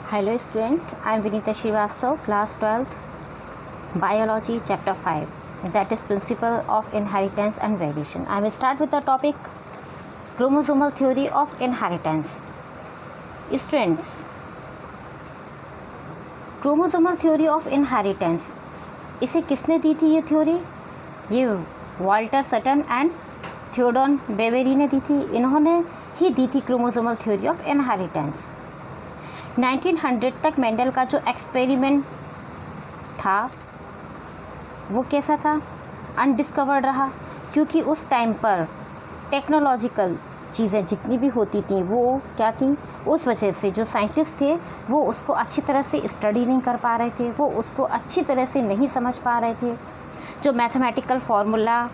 Hello students, I am Vinita Srivastav, class 12th, Biology, chapter 5, that is Principle of Inheritance and Variation. I will start with the topic Chromosomal Theory of Inheritance. Students, Chromosomal Theory of Inheritance, इसे किसने दी थी ये theory? ये Walter Sutton and Theodore बेवेरी ने दी थी. इन्होंने ही दी थी chromosomal theory of inheritance. 1900 तक मेंडल का जो एक्सपेरिमेंट था वो कैसा था? अनडिस्कवर्ड रहा, क्योंकि उस टाइम पर टेक्नोलॉजिकल चीज़ें जितनी भी होती थी वो क्या थी, उस वजह से जो साइंटिस्ट थे वो उसको अच्छी तरह से स्टडी नहीं कर पा रहे थे, वो उसको अच्छी तरह से नहीं समझ पा रहे थे. जो मैथमेटिकल फार्मूला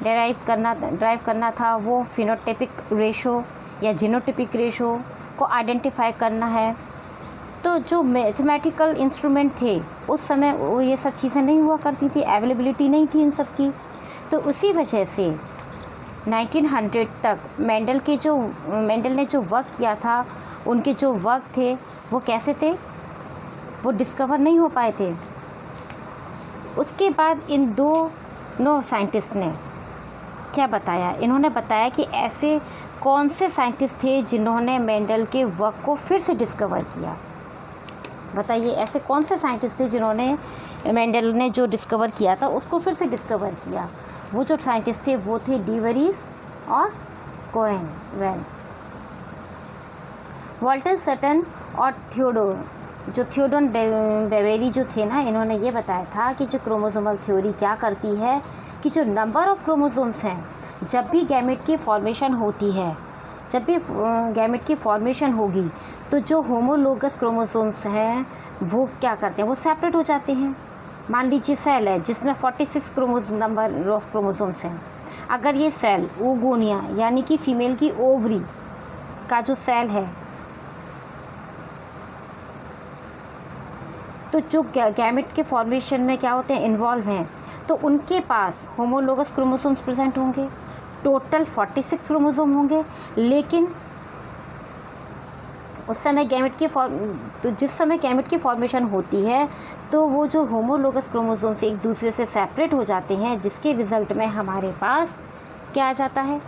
ड्राइव करना था वो फिनोटाइपिक रेशो या जीनोटाइपिक रेशो को आइडेंटिफाई करना है. तो जो मैथमेटिकल इंस्ट्रूमेंट थे उस समय वो ये सब चीज़ें नहीं हुआ करती थी, अवेलेबिलिटी नहीं थी इन सब की. तो उसी वजह से 1900 तक मेंडल ने जो वर्क किया था, उनके जो वर्क थे वो कैसे थे, वो डिस्कवर नहीं हो पाए थे. उसके बाद इन दोनों साइंटिस्ट ने क्या बताया? इन्होंने बताया कि ऐसे कौन से साइंटिस्ट थे जिन्होंने मेंडल के वर्क को फिर से डिस्कवर किया. बताइए, ऐसे कौन से साइंटिस्ट थे जिन्होंने मेंडल ने जो डिस्कवर किया था उसको फिर से डिस्कवर किया? वो जो साइंटिस्ट थे वो थे डी वेरीज और कोहेन वेन. वाल्टर सटन और थियोडोर बेवेरी जो थे ना, इन्होंने ये बताया था कि जो क्रोमोसोमल थ्योरी क्या करती है कि जो नंबर ऑफ क्रोमोसोम्स हैं, जब भी गैमेट की फॉर्मेशन होती है, जब भी गैमेट की फॉर्मेशन होगी तो जो होमोलोगस क्रोमोसोम्स हैं वो क्या करते हैं, वो सेपरेट हो जाते हैं. मान लीजिए सेल है जिसमें 46 नंबर ऑफ क्रोमोसोम्स हैं. अगर ये सेल ओगोनिया यानी कि फीमेल की ओवरी का जो सेल है, तो जो गैमेट के फॉर्मेशन में क्या होते हैं, इन्वॉल्व हैं, तो उनके पास होमोलोगस क्रोमोसोम्स प्रेजेंट होंगे. टोटल 46 क्रोमोसोम होंगे. लेकिन उस समय जिस समय गैमेट की फॉर्मेशन होती है तो वो जो होमोलोगस क्रोमोसोम्स एक दूसरे से सेपरेट हो जाते हैं, जिसके रिज़ल्ट में हमारे पास क्या आ जाता है,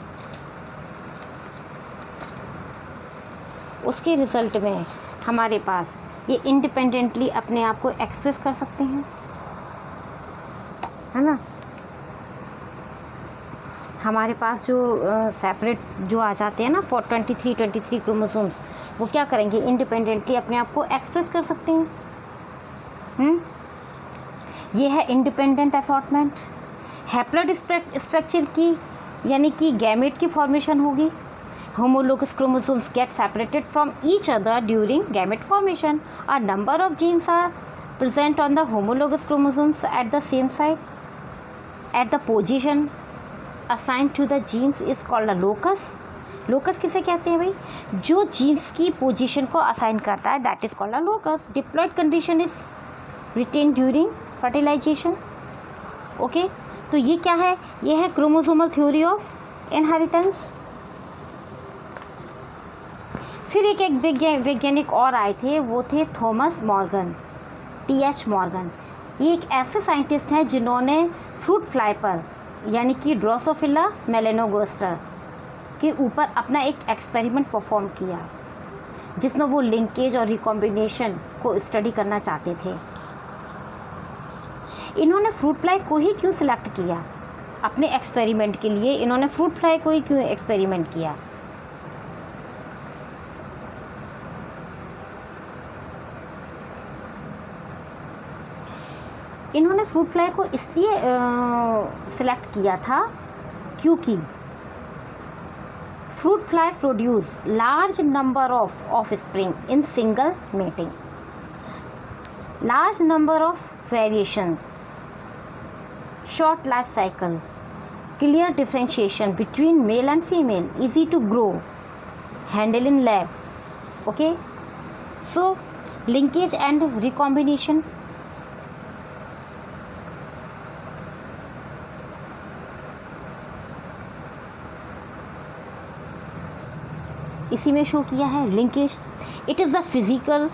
उसके रिज़ल्ट में हमारे पास ये इंडिपेंडेंटली अपने आप को एक्सप्रेस कर सकते हैं, है ना. हमारे पास जो सेपरेट जो आ जाते हैं ना 23 क्रोमोसोम्स, वो क्या करेंगे, इंडिपेंडेंटली अपने आप को एक्सप्रेस कर सकते हैं. ये है इंडिपेंडेंट असॉर्टमेंट. हैप्लॉइड स्ट्रक्चर की यानी कि गैमेट की फॉर्मेशन होगी. homologous chromosomes get separated from each other during gamete formation. A number of genes are present on the homologous chromosomes at the same site. At the position assigned to the genes is called a locus. locus किसे कहते हैं भाई? जो jeans की position को assign करता है, that is called a locus. Diploid condition is retain during fertilization. Okay, तो ये क्या है? ये है क्रोमोसोमल थ्योरी ऑफ इनहेरिटेंस. फिर एक वैज्ञानिक और आए थे, वो थे थॉमस मॉर्गन, TH मॉर्गन. ये एक ऐसे साइंटिस्ट हैं जिन्होंने फ्रूट फ्लाई पर यानी कि ड्रोसोफिला मेलेनोगास्टर के ऊपर अपना एक एक्सपेरिमेंट परफॉर्म किया, जिसमें वो लिंकेज और रिकॉम्बिनेशन को स्टडी करना चाहते थे. इन्होंने फ्रूट फ्लाई को ही क्यों सिलेक्ट किया अपने एक्सपेरिमेंट के लिए? इन्होंने फ्रूट फ्लाई को ही क्यों एक्सपेरिमेंट किया? इन्होंने फ्रूट फ्लाई को इसलिए सिलेक्ट किया था क्योंकि fruit fly produce large number of offspring in single mating. Large number of variation, short life cycle, clear differentiation between male and female, easy to grow, handle in lab. Okay, so linkage and recombination. इसी में show किया है linkage. It is the physical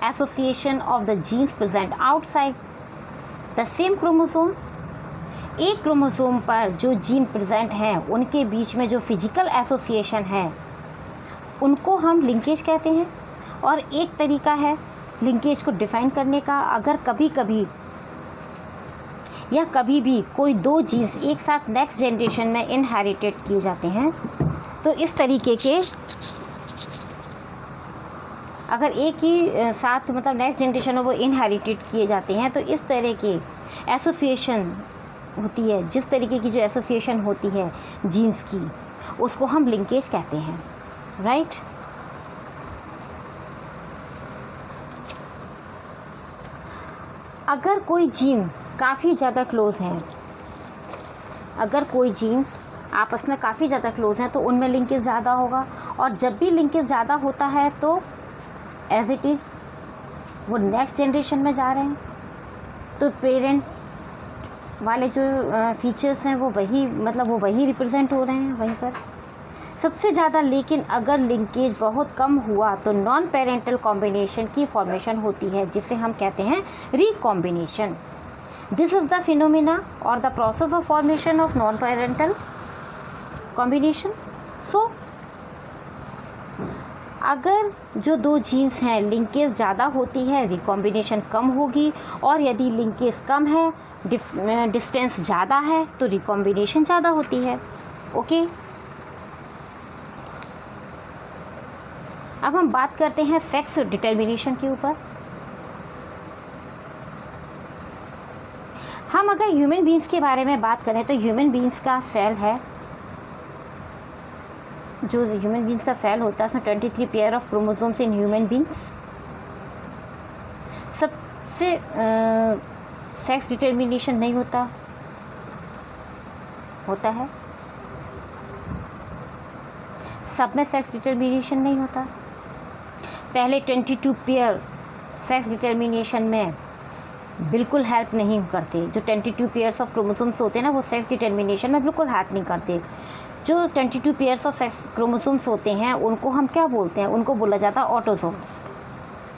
association of the genes present outside the same chromosome. एक chromosome पर जो gene present हैं उनके बीच में जो फिजिकल एसोसिएशन है उनको हम लिंकेज कहते हैं। और एक तरीका है लिंकेज को डिफाइन करने का, अगर कभी कभी या कभी भी कोई दो जीन्स एक साथ नेक्स्ट जनरेशन में इनहेरिटेड किए जाते हैं तो इस तरीके के, अगर एक ही साथ मतलब नेक्स्ट जनरेशन में वो इनहेरिटेड किए जाते हैं तो इस तरह के एसोसिएशन होती है, जिस तरीके की जो एसोसिएशन होती है जीन्स की, उसको हम लिंकेज कहते हैं, राइट। अगर कोई जीन काफ़ी ज़्यादा क्लोज हैं, अगर कोई जीन्स आपस में काफ़ी ज़्यादा क्लोज हैं तो उनमें लिंकेज ज़्यादा होगा, और जब भी लिंकेज ज़्यादा होता है तो एज इट इज़ वो नेक्स्ट जनरेशन में जा रहे हैं, तो पेरेंट वाले जो फीचर्स हैं वो वही रिप्रेजेंट हो रहे हैं वहीं पर सबसे ज़्यादा। लेकिन अगर लिंकेज बहुत कम हुआ तो नॉन पेरेंटल कॉम्बिनेशन की फॉर्मेशन होती है, जिसे हम कहते हैं recombination. This is the phenomena और the process of formation of non parental combination. So अगर जो दो जीन्स हैं लिंकेज ज़्यादा होती है, रिकॉम्बिनेशन कम होगी, और यदि लिंकेज कम है, डिस्टेंस ज़्यादा है, तो रिकॉम्बिनेशन ज़्यादा होती है। ओके, अब हम बात करते हैं सेक्स डिटर्मिनेशन के ऊपर। हम अगर ह्यूमन बींग्स के बारे में बात करें तो ह्यूमन बींग्स का सेल है, जो ह्यूमन बींग्स का सेल होता है उसमें 23 pair of chromosomes in human beings. सबसे सेक्स डिटर्मिनेशन नहीं होता है, सब में सेक्स डिटर्मिनेशन नहीं होता। पहले 22 पेयर सेक्स डिटर्मिनेशन में बिल्कुल हेल्प नहीं करते। जो 22 पेयर्स ऑफ क्रोमोसोम्स होते हैं ना, वो सेक्स डिटर्मिनेशन में बिल्कुल हेल्प नहीं करते। जो 22 पेयर्स ऑफ सेक्स क्रोमोसोम्स होते हैं उनको हम क्या बोलते हैं? उनको बोला जाता है ऑटोसोम्स।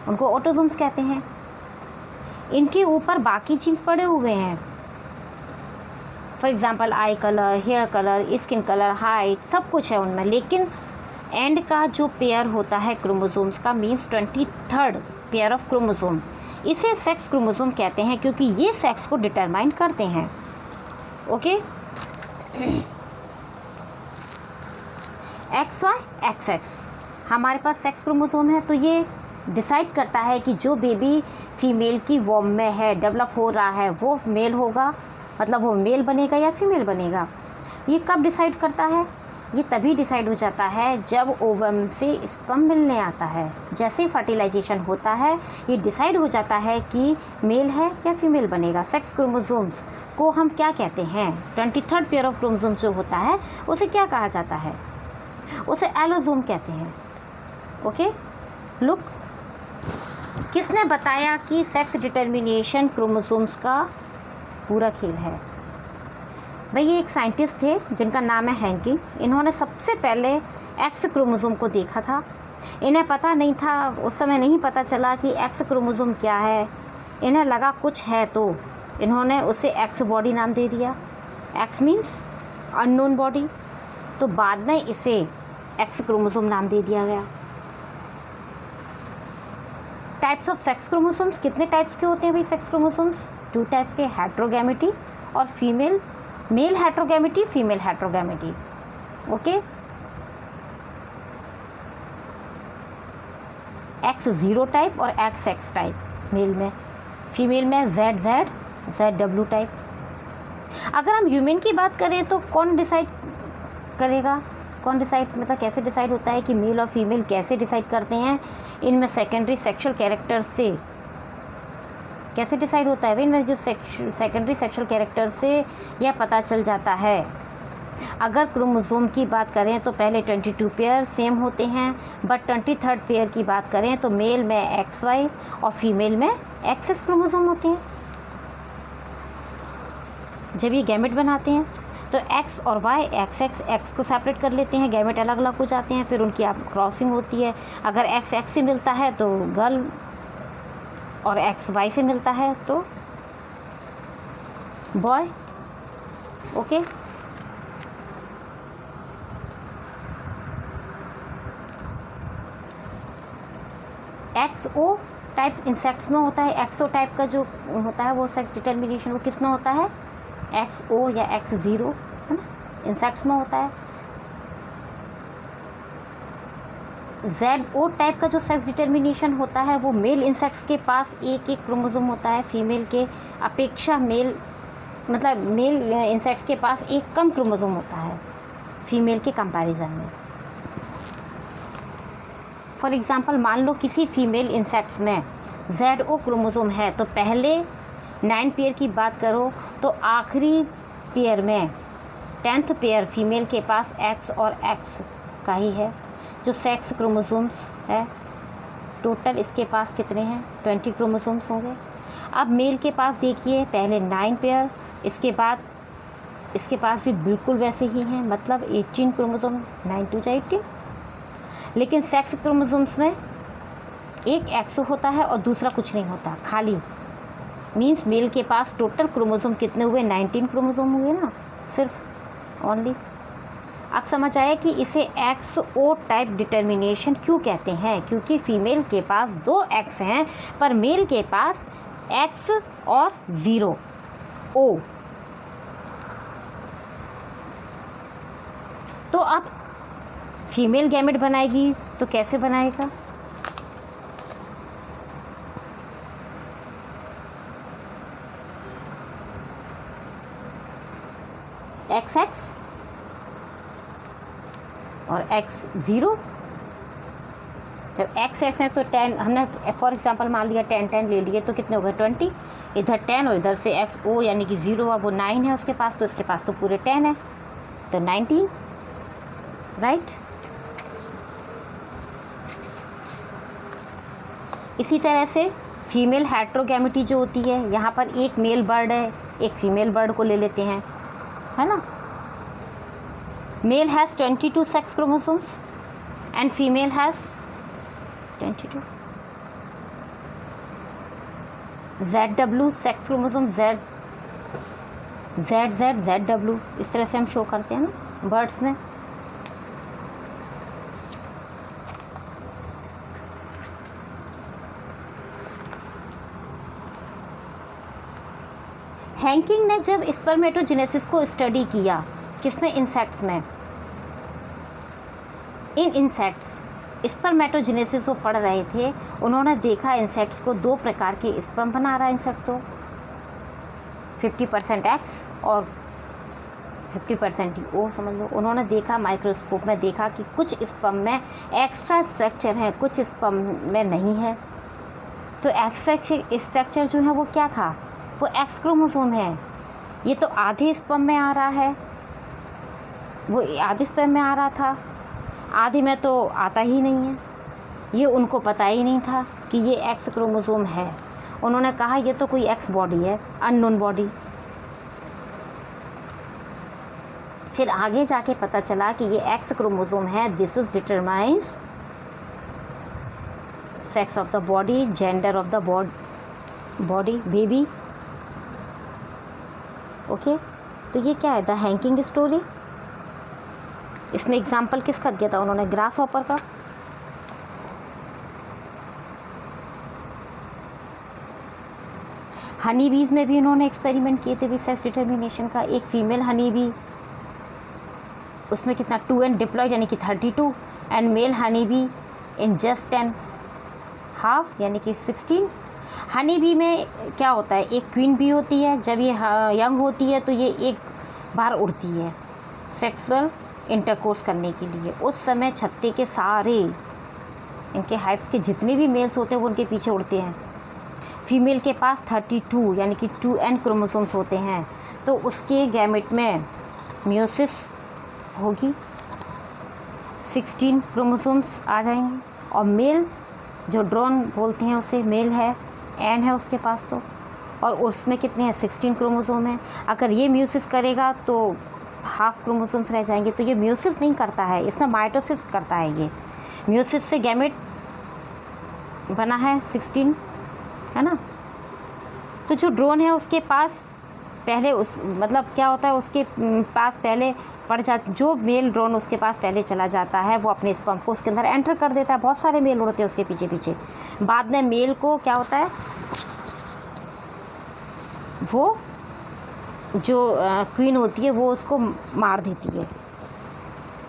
उनको ऑटोसोम्स कहते हैं। इनके ऊपर बाकी जीन्स पड़े हुए हैं, for example eye colour, hair colour, skin colour, height, सब कुछ है उनमें। लेकिन एंड का जो पेयर होता है क्रोमोसोम्स का, means 23rd pair of chromosome, इसे सेक्स क्रोमोसोम कहते हैं, क्योंकि ये सेक्स को डिटरमाइन करते हैं। ओके, XY XX हमारे पास सेक्स क्रोमोसोम है, तो ये डिसाइड करता है कि जो बेबी फीमेल की वॉम में है, डेवलप हो रहा है, वो मेल होगा, मतलब वो मेल बनेगा या फीमेल बनेगा। ये कब डिसाइड करता है? ये तभी डिसाइड हो जाता है जब ओवम से स्पर्म मिलने आता है। जैसे फर्टिलाइजेशन होता है, ये डिसाइड हो जाता है कि मेल है या फीमेल बनेगा। सेक्स क्रोमोसोम्स को हम क्या कहते हैं? 23rd पेयर ऑफ क्रोमोसोम्स जो होता है उसे क्या कहा जाता है? उसे एलोसोम कहते हैं। ओके, लुक, किसने बताया कि सेक्स डिटर्मिनेशन क्रोमोसोम्स का पूरा खेल है? भाई, ये एक साइंटिस्ट थे जिनका नाम है हैंकी। इन्होंने सबसे पहले एक्स क्रोमोसोम को देखा था। इन्हें पता नहीं था, उस समय नहीं पता चला कि एक्स क्रोमोसोम क्या है। इन्हें लगा कुछ है, तो इन्होंने उसे एक्स बॉडी नाम दे दिया। एक्स मीन्स अननोन बॉडी, तो बाद में इसे एक्स क्रोमोसोम नाम दे दिया गया। टाइप्स ऑफ सेक्स क्रोमोसोम्स, कितने टाइप्स के होते हैं भाई सेक्स क्रोमोसोम्स? 2 टाइप्स के, हेट्रोगैमेटी और female, male heterogamety, female heterogamety. Okay, X0 type और XX टाइप मेल में, फीमेल में ZZ, ZW टाइप। अगर हम ह्यूमन की बात करें तो कौन डिसाइड करेगा? कौन डिसाइड, मतलब कैसे डिसाइड होता है कि मेल और फीमेल कैसे डिसाइड करते हैं? इनमें सेकेंडरी सेक्सुअल कैरेक्टर से कैसे डिसाइड होता है? इनमें जो सेकेंडरी सेक्सुअल कैरेक्टर से यह पता चल जाता है। अगर क्रोमोसोम की बात करें तो पहले 22 पेयर सेम होते हैं, बट 23rd पेयर की बात करें तो मेल में XY और फीमेल में XX क्रोमोसोम होते हैं। जब ये गैमेट बनाते हैं तो X और Y, XX, X को सेपरेट कर लेते हैं, गैमेट अलग अलग हो जाते हैं, फिर उनकी क्रॉसिंग होती है। अगर XX से मिलता है तो गर्ल और एक्स वाई से मिलता है तो boy. Okay, XO types insects में होता है। एक्सओ टाइप का जो होता है वो सेक्स डिटर्मिनेशन वो किस में होता है, एक्सओ या एक्स0, है ना, इंसेक्ट्स में होता है। ZO टाइप का जो सेक्स डिटर्मिनेशन होता है वो मेल इंसेक्ट्स के पास एक एक क्रोमोसोम होता है, फीमेल के अपेक्षा मेल इंसेक्ट्स के पास एक कम क्रोमोसोम होता है फीमेल के कंपैरिजन में। फॉर एग्जांपल मान लो किसी फीमेल इंसेक्ट्स में ZO क्रोमोसोम है तो पहले 9 पेयर की बात करो तो आखिरी पेयर में 10th पेयर फीमेल के पास X और X का ही है जो सेक्स क्रोमोसोम्स है। टोटल इसके पास कितने हैं, 20 क्रोमोसोम्स होंगे। अब मेल के पास देखिए पहले 9 पेयर, इसके बाद इसके पास भी बिल्कुल वैसे ही हैं, मतलब 18 क्रोमोसोम, 9 टू 18। लेकिन सेक्स क्रोमोसोम्स में एक एक्स होता है और दूसरा कुछ नहीं होता, खाली। मींस मेल के पास टोटल क्रोमोसोम कितने हुए, 19 क्रोमोसोम हुए ना, सिर्फ ओनली। अब समझ आया कि इसे एक्सओ टाइप डिटर्मिनेशन क्यों कहते हैं, क्योंकि फीमेल के पास 2 एक्स हैं पर मेल के पास एक्स और 0 ओ। तो अब फीमेल गैमेट बनाएगी तो कैसे बनाएगा, XX और X0। जब XX है तो 10, हमने फॉर एग्जांपल मान लिया 10 ले लिए तो कितने हो गए 20, इधर 10 और इधर से XO यानी कि 0, अब वो 9 है उसके पास तो इसके पास तो पूरे 10 है तो 19, राइट। इसी तरह से फीमेल हेट्रोगैमेटी जो होती है, यहाँ पर एक मेल बर्ड है एक फीमेल बर्ड को ले लेते हैं, है ना। Male has 22 sex chromosomes and female has 22। ZW sex chromosome ZW इस तरह से हम शो करते हैं ना बर्ड्स में। हैंकिंग ने जब स्पर्मेटोजेनेसिस को स्टडी किया, किसमें, इंसेक्ट्स में, इन इंसेक्ट्स स्पर्मेटोजेनेसिस वो पढ़ रहे थे, उन्होंने देखा इंसेक्ट्स को 2 प्रकार के स्पर्म बना रहा है इंसेक्ट, तो 50% X और 50% O समझ लो। उन्होंने देखा माइक्रोस्कोप में, देखा कि कुछ स्पर्म में एक्स्ट्रा स्ट्रक्चर है कुछ स्पर्म में नहीं है। तो एक्स्ट्रा स्ट्रक्चर जो है वो क्या था, वो X क्रोमोसोम है। ये तो आधे स्पर्म में आ रहा है, वो आधे स्पर्म में आ रहा था, आधे में तो आता ही नहीं है। ये उनको पता ही नहीं था कि ये X क्रोमोसोम है। उन्होंने कहा ये तो कोई X बॉडी है, अननोन बॉडी। फिर आगे जाके पता चला कि ये X क्रोमोसोम है। This is determines sex of the body, gender of the body, baby. Okay, तो ये क्या है, द हैंकिंग स्टोरी। इसमें एग्जाम्पल किसका दिया था उन्होंने, ग्रास हॉपर का। हनी बीज में भी उन्होंने एक्सपेरिमेंट किए थे सेक्स डिटर्मिनेशन का। एक फीमेल हनी बी, उसमें कितना 2n डिप्लॉयड यानी कि 32, and male honey bee in just 10 half यानी कि 16। हनी बी में क्या होता है, एक क्वीन बी होती है, जब ये यंग होती है तो ये एक बार उड़ती है सेक्सुअल इंटरकोर्स करने के लिए। उस समय छत्ते के सारे इनके हाइव्स के जितने भी मेल्स होते हैं वो उनके पीछे उड़ते हैं। फीमेल के पास 32 यानी कि 2n क्रोमोसोम्स होते हैं, तो उसके गैमेट में मियोसिस होगी, 16 क्रोमोसोम्स आ जाएंगे। और मेल जो ड्रोन बोलते हैं उसे, मेल है, एन है उसके पास तो, और उसमें कितने हैं 16 क्रोमोसोम हैं। अगर ये म्यूसिस करेगा तो हाफ क्रोमोसोम्स रह जाएंगे। तो ये म्यूसिस नहीं करता है, इसमें माइटोसिस करता है। ये म्यूसिस से गैमेट बना है 16 है ना। तो जो ड्रोन है उसके पास पहले उस मतलब क्या होता है, उसके पास पहले पड़ जा, जो मेल ड्रोन उसके पास पहले चला जाता है वो अपने स्पर्म को उसके अंदर एंटर कर देता है। बहुत सारे मेल उड़ते हैं उसके पीछे पीछे। बाद में मेल को क्या होता है, वो जो क्वीन होती है वो उसको मार देती है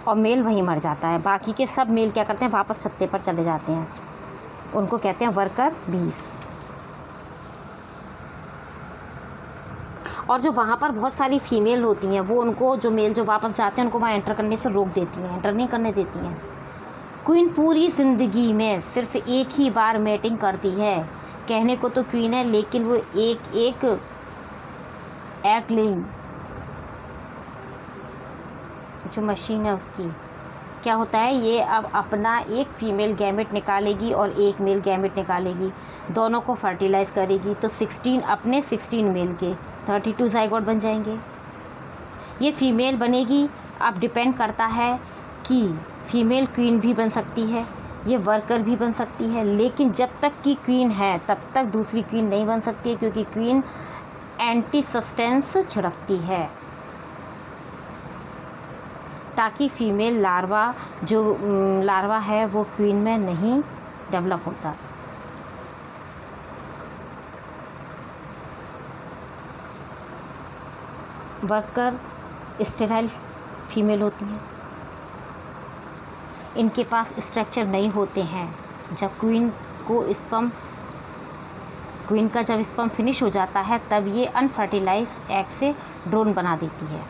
और मेल वहीं मर जाता है। बाकी के सब मेल क्या करते हैं, वापस छत्ते पर चले जाते हैं। उनको कहते हैं वर्कर बीस। और जो वहाँ पर बहुत सारी फीमेल होती हैं वो उनको, जो मेल जो वापस जाते हैं उनको वहाँ एंटर करने से रोक देती हैं, एंटर नहीं करने देती हैं। क्वीन पूरी ज़िंदगी में सिर्फ एक ही बार मेटिंग करती है। कहने को तो क्वीन है लेकिन वो एक एक एग लेइंग जो मशीन है उसकी क्या होता है, ये अब अपना एक फीमेल गैमेट निकालेगी और एक मेल गैमेट निकालेगी, दोनों को फर्टिलाइज़ करेगी। तो 16 अपने 16 मेल के 32 जाइगोट बन जाएंगे। ये फीमेल बनेगी। अब डिपेंड करता है कि फीमेल क्वीन भी बन सकती है, ये वर्कर भी बन सकती है, लेकिन जब तक कि क्वीन है तब तक दूसरी क्वीन नहीं बन सकती है, क्योंकि क्वीन एंटी सब्सटेंस छिड़कती है ताकि फीमेल लार्वा जो लार्वा है वो क्वीन में नहीं डेवलप होता। वर्कर स्टेराइल फीमेल होती हैं, इनके पास स्ट्रक्चर नहीं होते हैं। जब क्वीन का जब स्पर्म फिनिश हो जाता है तब ये अनफर्टिलाइज एग से ड्रोन बना देती है।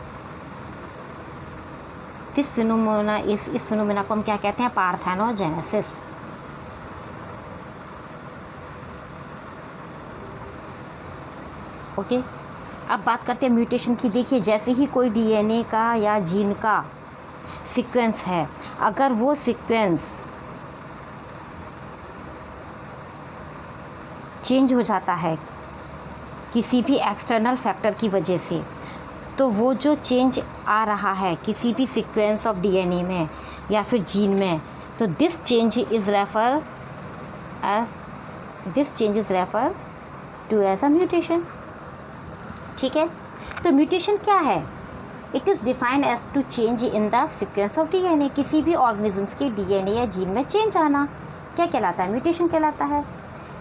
इस फिनोमेना को हम क्या कहते हैं, पार्थेनोजेनेसिस। ओके, अब बात करते हैं म्यूटेशन की। देखिए, जैसे ही कोई डीएनए का या जीन का सीक्वेंस है, अगर वो सीक्वेंस चेंज हो जाता है किसी भी एक्सटर्नल फैक्टर की वजह से, तो वो जो चेंज आ रहा है किसी भी सीक्वेंस ऑफ डीएनए में या फिर जीन में, तो this change is refer to as a mutation. ठीक है, तो म्यूटेशन क्या है? It is defined as to change in the sequence of DNA. किसी भी ऑर्गेनिजम्स के डीएनए या जीन में चेंज आना क्या कहलाता है? म्यूटेशन कहलाता है।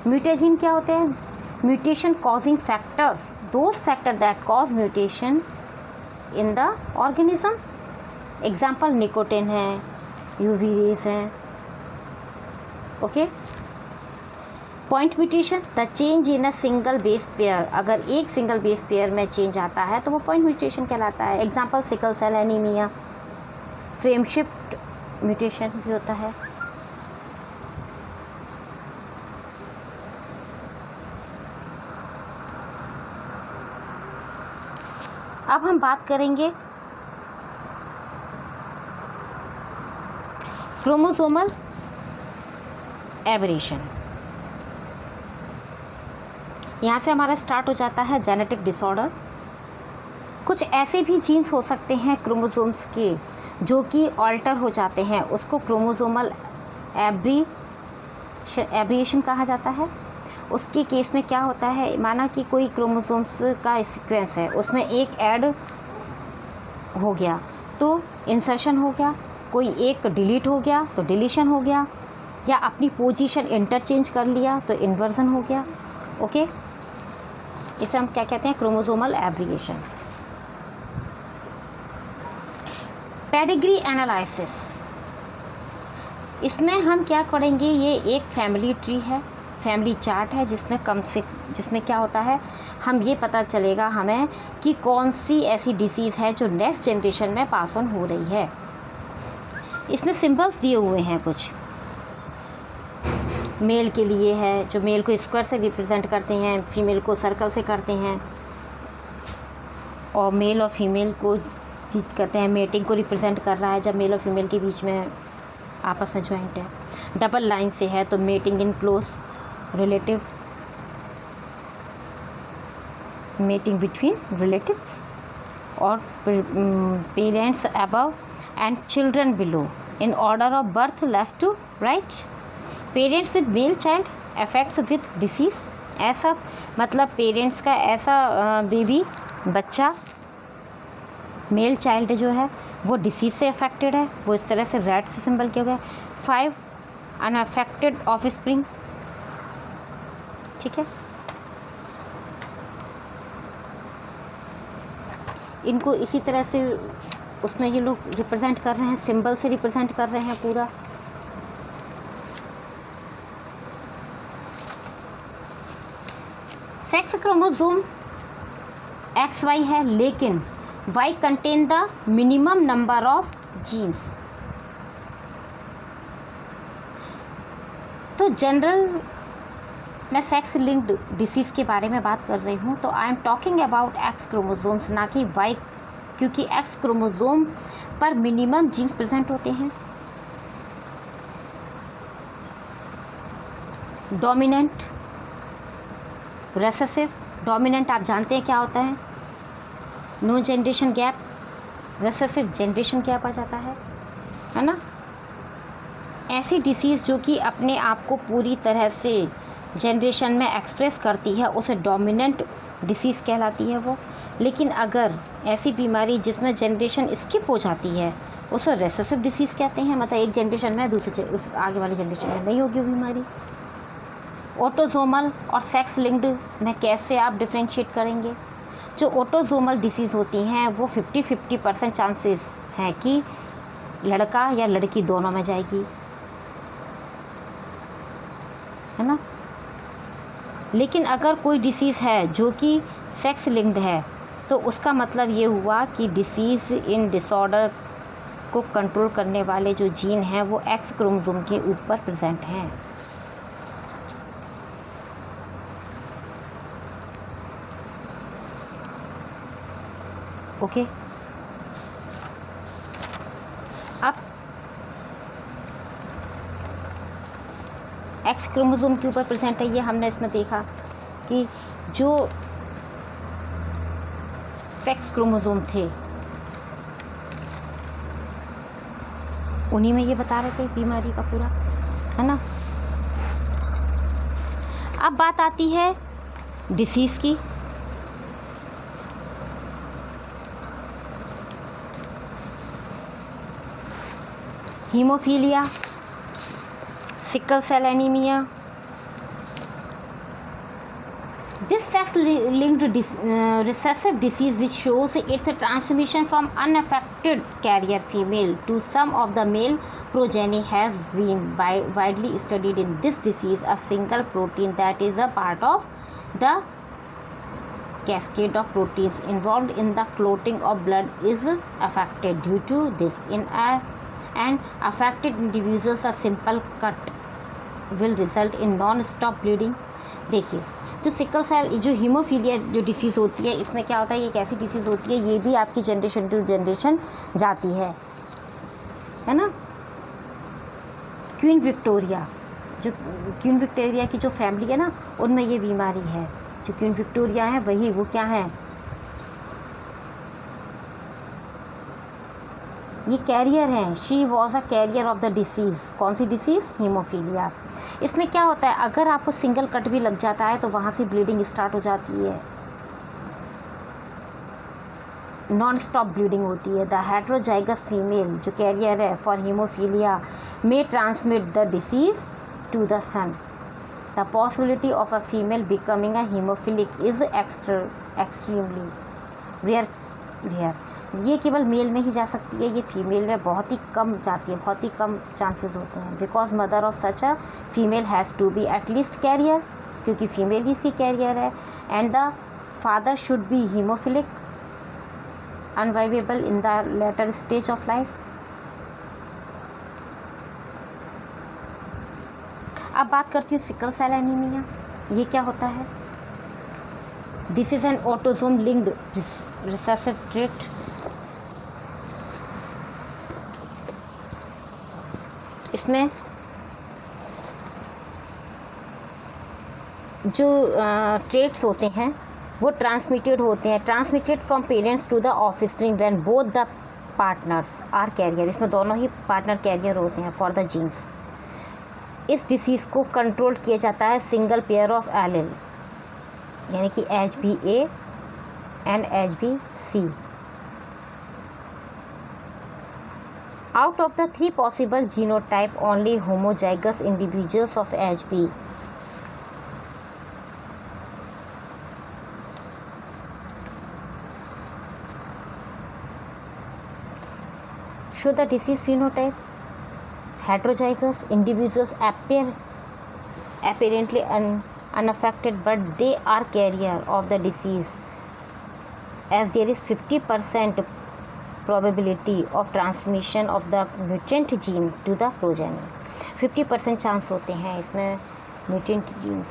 म्यूटेजीन क्या होते हैं? Mutation causing factors, those factor that cause mutation in the organism. Example nicotine है, यूवी रेज है। Okay, point mutation, the change in a single base pair. अगर एक सिंगल बेस पेयर में चेंज आता है तो वो पॉइंट म्यूटेशन कहलाता है। Example sickle cell anaemia. Frame shift mutation भी होता है। अब हम बात करेंगे क्रोमोसोमल एबरेशन। यहाँ से हमारा स्टार्ट हो जाता है जेनेटिक डिसऑर्डर। कुछ ऐसे भी जीन्स हो सकते हैं क्रोमोसोम्स के जो कि ऑल्टर हो जाते हैं, उसको क्रोमोसोमल एब्रिएशन कहा जाता है। उसके केस में क्या होता है, माना कि कोई क्रोमोसोम्स का सीक्वेंस है, उसमें एक ऐड हो गया तो इंसर्शन हो गया, कोई एक डिलीट हो गया तो डिलीशन हो गया, या अपनी पोजीशन इंटरचेंज कर लिया तो इन्वर्जन हो गया। ओके, इसे हम क्या कहते हैं? क्रोमोसोमल एब्रिएशन। पेडिग्री एनालिसिस, इसमें हम क्या करेंगे, ये एक फैमिली ट्री है, फैमिली चार्ट है, जिसमें क्या होता है, हम ये पता चलेगा हमें कि कौन सी ऐसी डिसीज़ है जो नेक्स्ट जनरेशन में पास ऑन हो रही है। इसमें सिंबल्स दिए हुए हैं कुछ। मेल के लिए है जो मेल को स्क्वायर से रिप्रेजेंट करते हैं, फीमेल को सर्कल से करते हैं, और मेल और फीमेल को कहते हैं मेटिंग को रिप्रेजेंट कर रहा है जब मेल और फीमेल के बीच में आपस में ज्वाइंट है। डबल लाइन से है तो mating in close relative, mating between relatives, और parents above and children below in order of birth left to right. Parents with male child affects with disease, ऐसा मतलब पेरेंट्स का ऐसा बेबी बच्चा मेल चाइल्ड जो है वो डिसीज से अफेक्टेड है, वो इस तरह से रेड से सिंबल किया गया। 5 अनअफेक्टेड ऑफ स्प्रिंग, ठीक है। इनको इसी तरह से उसमें ये लोग रिप्रेजेंट कर रहे हैं, सिंबल से रिप्रेजेंट कर रहे हैं पूरा। सेक्स क्रोमोसोम XY है, लेकिन Y contain the minimum number of genes. तो जनरल मैं सेक्स लिंक्ड डिसीज़ के बारे में बात कर रही हूँ, तो I am talking about X chromosomes, ना कि Y, क्योंकि X क्रोमोसोम पर मिनिमम जीन्स प्रेजेंट होते हैं। Dominant, recessive. डोमिनेंट आप जानते हैं क्या होता है, no generation gap, recessive generation gap आ जाता है ना। ऐसी डिसीज़ जो कि अपने आप को पूरी तरह से जनरेशन में एक्सप्रेस करती है उसे डोमिनेंट डिसीज़ कहलाती है वो। लेकिन अगर ऐसी बीमारी जिसमें जनरेशन स्किप हो जाती है उसे रेसेसिव डिसीज़ कहते हैं, मतलब एक जनरेशन में दूसरे उस आगे वाली जनरेशन में नहीं होगी वो बीमारी। ऑटोसोमल और सेक्स लिंक्ड में कैसे आप डिफ्रेंशिएट करेंगे? जो ऑटोसोमल डिसीज़ होती हैं वो 50-50% चांसेस हैं कि लड़का या लड़की दोनों में जाएगी, है ना। लेकिन अगर कोई डिसीज़ है जो कि सेक्स लिंक्ड है तो उसका मतलब ये हुआ कि डिसीज़ इन डिसऑर्डर को कंट्रोल करने वाले जो जीन हैं वो X क्रोमोसोम के ऊपर प्रेजेंट हैं। ओके, अब X क्रोमोसोम के ऊपर प्रेजेंट है, ये हमने इसमें देखा कि जो सेक्स क्रोमोसोम थे उन्हीं में ये बता रहे थे बीमारी का पूरा, है ना। अब बात आती है डिसीज़ की। Haemophilia, sickle cell anaemia. This sex-linked recessive disease which shows its transmission from unaffected carrier female to some of the male progeny has been widely studied. In this disease, a single protein that is a part of the cascade of proteins involved in the clotting of blood is affected. Due to this, in an affected individuals, a simple cut will result in non-stop bleeding. देखिए, जो sickle cell, जो haemophilia जो disease होती है, इसमें क्या होता है, ये एक ऐसी डिसीज़ होती है, ये भी आपकी जनरेशन टू जनरेशन जाती है ना। क्वीन विक्टोरिया, जो क्वीन विक्टोरिया की जो फैमिली है ना, उनमें ये बीमारी है। जो क्वीन विक्टोरिया है वही, वो क्या है, ये कैरियर हैं। She was a carrier of the disease. कौन सी डिसीज़? हीमोफीलिया। इसमें क्या होता है, अगर आपको सिंगल कट भी लग जाता है तो वहाँ से ब्लीडिंग स्टार्ट हो जाती है, नॉन स्टॉप ब्लीडिंग होती है। द हेट्रोजाइगस फीमेल जो कैरियर है for haemophilia may transmit the disease to the son. The possibility of a female becoming a haemophilic is extremely rare. ये केवल मेल में ही जा सकती है, ये फीमेल में बहुत ही कम जाती है, बहुत ही कम चांसेस होते हैं। Because mother of such a female has to be at least carrier, क्योंकि फीमेल ही सी कैरियर है। And the father should be haemophilic unviable in the later stage of life. अब बात करती हूँ सिकल सेल एनीमिया। ये क्या होता है? This is an autosome linked recessive trait. इसमें जो ट्रेट्स होते हैं वो ट्रांसमिटेड होते हैं, transmitted from parents to the offspring when both the partners are carrier. इसमें दोनों ही पार्टनर कैरियर होते हैं फॉर द जीन्स। इस डिसीज़ को कंट्रोल किया जाता है सिंगल पेयर ऑफ एलील, यानी कि HbA and HbC. Out of the 3 possible genotype, only homozygous individuals of Hb show the disease phenotype. Heterozygous individuals appear apparently unaffected, but they are carrier of the disease, as there is 50% probability of transmission of the mutant gene to the progeny. 50% chance होते हैं इसमें mutant genes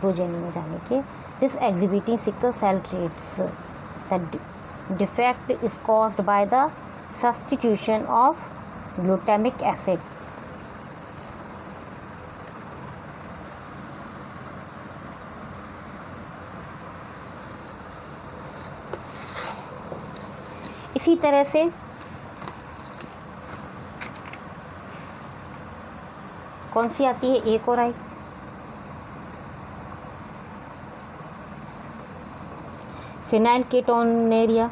progeny में जाने के. This exhibiting sickle cell traits. The defect is caused by the substitution of glutamic acid. इसी तरह से कौन सी आती है एक और आई, फिनाइलकेटोनूरिया.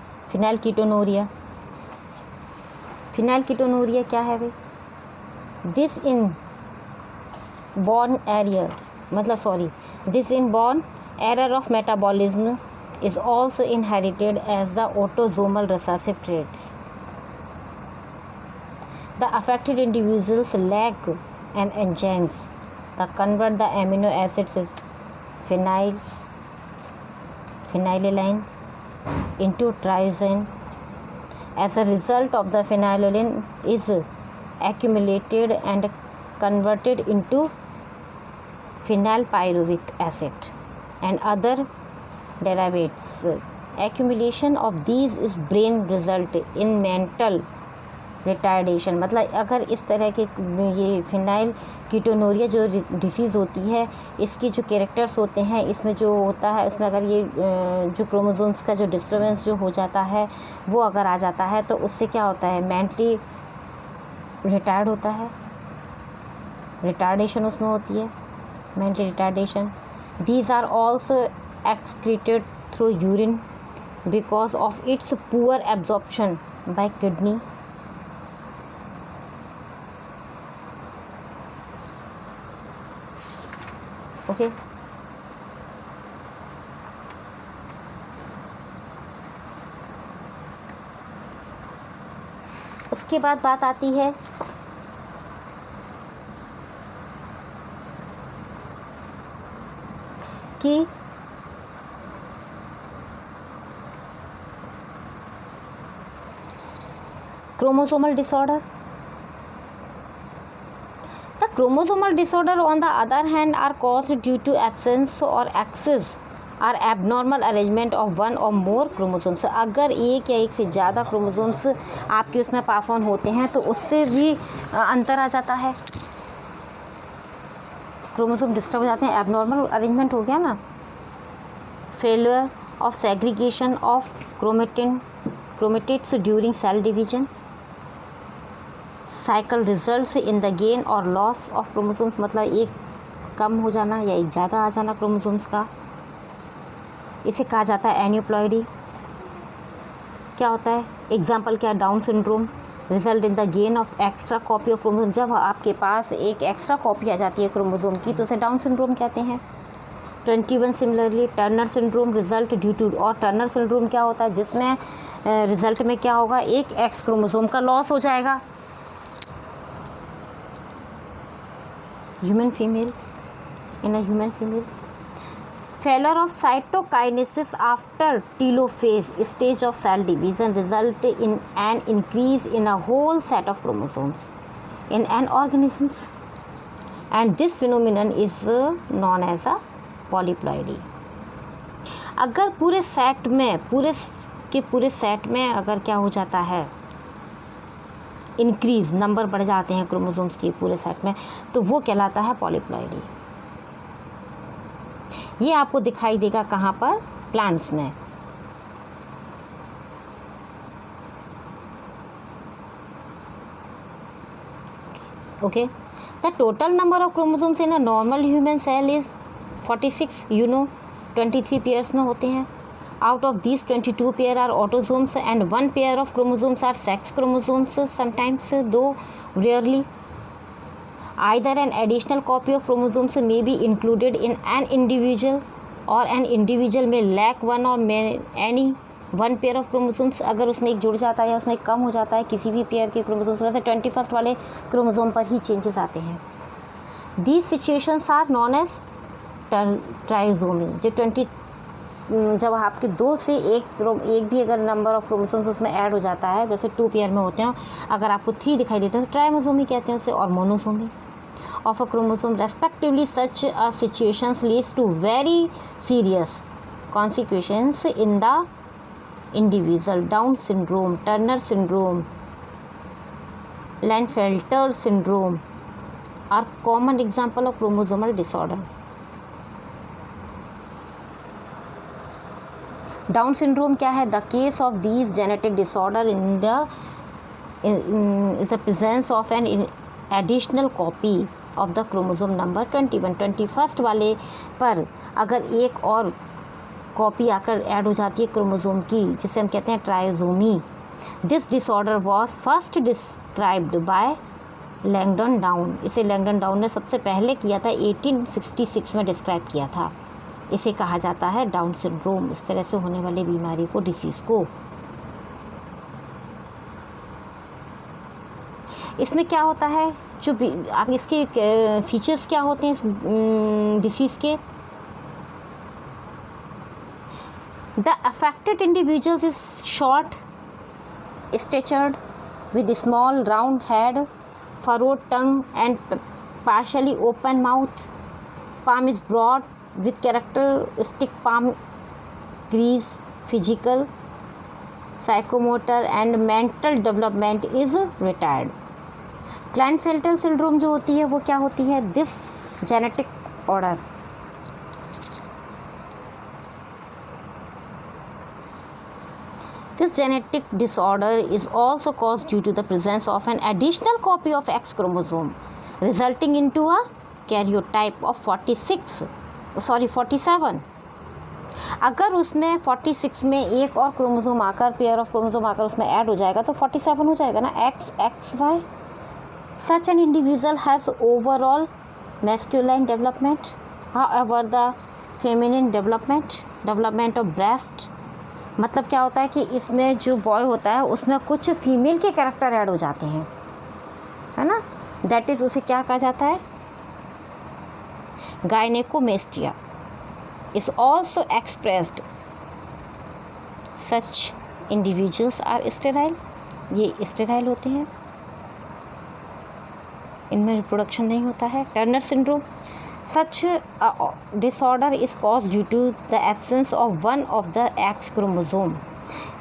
फिनाइलकेटोनूरिया क्या है भाई? This in born error of metabolism is also inherited as the autosomal recessive traits. The affected individuals lack an enzymes that convert the amino acids phenylalanine into tyrosine. As a result of the phenylalanine is accumulated and converted into phenylpyruvic acid and other derivatives. Accumulation of these is brain result in mental retardation. मतलब अगर इस तरह के ये phenyl ketonuria जो disease होती है, इसकी जो कैरेक्टर्स होते हैं, इसमें जो होता है, उसमें अगर ये जो क्रोमोसोम्स का जो डिस्टर्बेंस जो हो जाता है वो अगर आ जाता है तो उससे क्या होता है, मेंटली रिटार्ड होता है, रिटार्डेशन उसमें होती है, mentally retardation. These are also excreted through urine because of its poor absorption by kidney. Okay. उसके बाद बात आती है कि chromosomal disorder. The chromosomal disorder on the other hand are caused due to absence or excess or abnormal arrangement of one or more chromosomes. अगर एक या एक से ज़्यादा क्रोमोसोम्स आपके उसमें पास ऑन होते हैं तो उससे भी अंतर आ जाता है, क्रोमोसोम डिस्टर्ब हो जाते हैं, एबनॉर्मल अरेंजमेंट हो गया ना. Failure of segregation of chromatids during cell division. Cycle results in the gain और लॉस ऑफ क्रोमोसोम्स, मतलब एक कम हो जाना या एक ज़्यादा आ जाना क्रोमोसोम्स का, इसे कहा जाता है एन्यूप्लॉइडी. क्या होता है एग्जाम्पल क्या, down syndrome. Result in the gain of extra copy of chromosome. जब आपके पास एक एक्स्ट्रा कॉपी आ जाती है क्रोमोसोम की तो उसे डाउन सिंड्रोम कहते हैं. 21 similarly Turner syndrome result due to, और टर्नर सिंड्रोम क्या होता है जिसमें रिजल्ट में क्या होगा, एक एक्स क्रोमोसोम का लॉस हो जाएगा. Human female, in a human female. Failure of cytokinesis after telophase stage of cell division result in an increase in a whole set of chromosomes in an organisms and this phenomenon is known as a polyploidy. अगर पूरे set में अगर क्या हो जाता है, increase number बढ़ जाते हैं क्रोमोसोम्स के पूरे सेट में, तो वो कहलाता है पॉलीप्लॉइडी. ये आपको दिखाई देगा कहाँ पर, प्लांट्स में. Okay. The total number of chromosomes in a normal human cell is 46, you know, 23 pairs में होते हैं. Out of these 22 pair are autosomes and 1 pair of chromosomes are sex chromosomes, sometimes though rarely. Either an additional copy of chromosomes may be included in an individual or an individual may lack one or any one pair of chromosomes. अगर उसमें एक जुड़ जाता है या उसमें एक कम हो जाता है किसी भी पेयर के क्रोमोसोम्स, वैसे 21st वाले क्रोमोसोम पर ही चेंजेस आते हैं. These situations are known as trisomy. जब आपके 2 से एक भी अगर नंबर ऑफ क्रोमोसोम्स उसमें ऐड हो जाता है, जैसे 2 पेयर में होते हैं, अगर आपको 3 दिखाई देते हैं तो ट्राइमोसोमी कहते हैं उसे, और monosomy of a chromosome respectively. Such a situations leads to very serious consequences in the individual. Down syndrome, Turner syndrome, Klinefelter syndrome are common example of chromosomal disorder. Down syndrome क्या है? The case of these genetic disorder is the presence of an additional copy of the chromosome number 21. 21st वाले पर अगर एक और copy आकर add हो जाती है क्रोमोसोम की, जिसे हम कहते हैं trisomy. This disorder was first described bye Langdon down. इसे लैंगडन डाउन ने सबसे पहले किया था, 1866 में डिस्क्राइब किया था. इसे कहा जाता है डाउन सिंड्रोम, इस तरह से होने वाली बीमारी को, डिसीज़ को. इसमें क्या होता है, जो आप इसके फीचर्स क्या होते हैं इस डिसीज़ के? The affected individuals is short statured with small round head, furrowed tongue and partially open mouth. palm is broad with characteristic palm crease. Physical, psychomotor and mental development is retarded. Klinefelter syndrome जो होती है वो क्या होती है? This genetic order This genetic disorder is also caused due to the presence of an additional copy of X chromosome, resulting into a karyotype of 47. अगर उसमें 46 में एक और क्रोमोसोम आकर, पेयर ऑफ क्रोमोसोम आकर उसमें ऐड हो जाएगा तो 47 हो जाएगा ना, XXY. Such an individual has overall masculine development, however the feminine development of breast. मतलब क्या होता है कि इसमें जो बॉय होता है उसमें कुछ फीमेल के कैरेक्टर ऐड हो जाते हैं, है ना. दैट इज़, उसे क्या कहा जाता है? Gynaecomastia is also expressed. Such individuals are sterile. ये sterile होते हैं, इनमें रिप्रोडक्शन नहीं होता है. Turner syndrome. Such disorder is caused due to the absence of one of the X chromosome.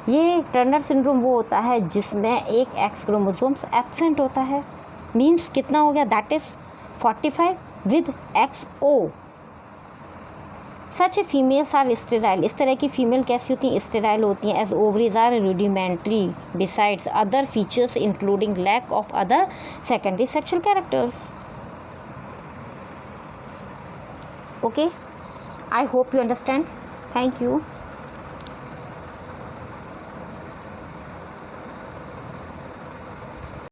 ये टर्नर सिंड्रोम वो होता है जिसमें एक X क्रोमोसोम्स एब्सेंट होता है. मीन्स कितना हो गया? That is 45 with XO. Such females are sterile. इस तरह की फीमेल कैसी होती हैं? स्टेराइल होती हैं. As ovaries are rudimentary besides other features including lack of other secondary sexual characters. Okay, I hope you understand. Thank you.